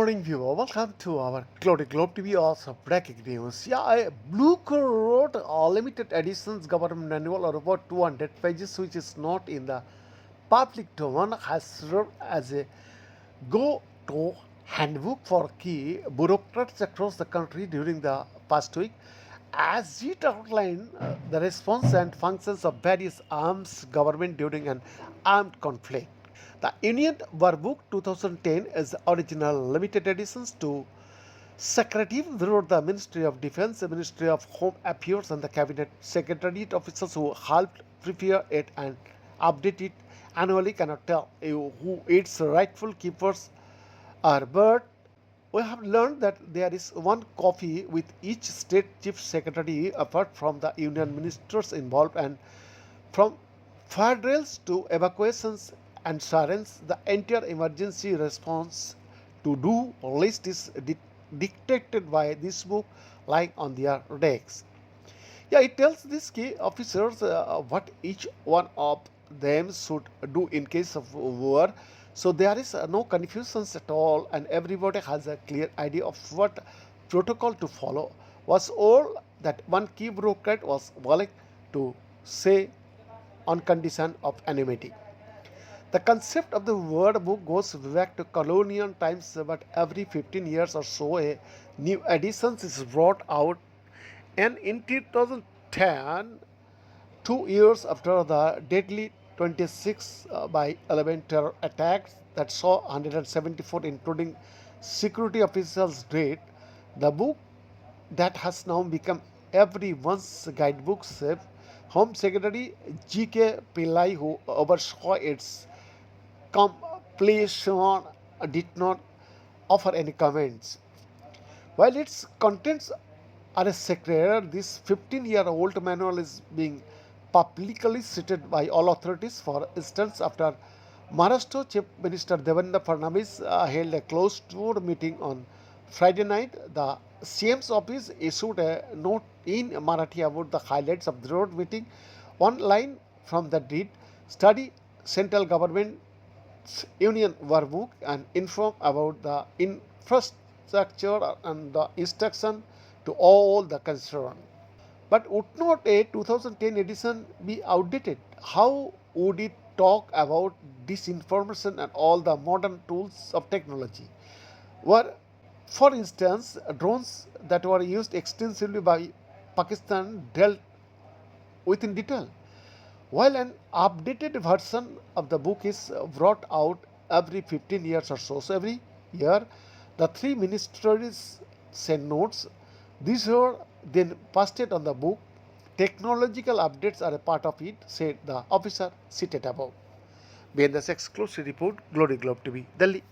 morning, viewer. Welcome to our Glory Globe TV also breaking news. Blue Road limited editions government manual or about 200 pages, which is not in the public domain, has served as a go-to handbook for key bureaucrats across the country during the past week, as it outlined the response and functions of various arms government during an armed conflict. The Union War Book 2010 is the original limited editions to secretive through the Ministry of Defense, the Ministry of Home Affairs, and the Cabinet Secretariat officers who helped prepare it and update it annually cannot tell you who its rightful keepers are. But we have learned that there is one copy with each state chief secretary apart from the union ministers involved, and from federals to evacuations and sirens, the entire emergency response to do list is dictated by this book lying on their desks. It tells these key officers what each one of them should do in case of war. So there is no confusions at all, and everybody has a clear idea of what protocol to follow. Was all that one key bureaucrat was willing to say on condition of anonymity. The concept of the word book goes back to colonial times, but every 15 years or so, a new edition is brought out. And in 2010, 2 years after the deadly 26 by 11 terror attacks that saw 174, including security officials, dead, the book that has now become everyone's guidebook said Home Secretary G.K. Pillai, who oversaw its completion, did not offer any comments. While its contents are a secret, this 15-year-old manual is being publicly cited by all authorities. For instance, after Maharashtra Chief Minister Devendra Fadnavis held a closed-door meeting on Friday night, the CM's office issued a note in Marathi about the highlights of the road meeting. One line from the deed: study central government's Union War Book and inform about the infrastructure and the instruction to all the concerned. But would not a 2010 edition be outdated? How would it talk about disinformation and all the modern tools of technology? Were, for instance, drones that were used extensively by Pakistan dealt with in detail, while an updated version of the book is brought out every 15 years or so. So every year, the three ministries send notes. These were then pasted on the book. Technological updates are a part of it, said the officer cited above. Behind this exclusive report, Glory Globe TV, Delhi.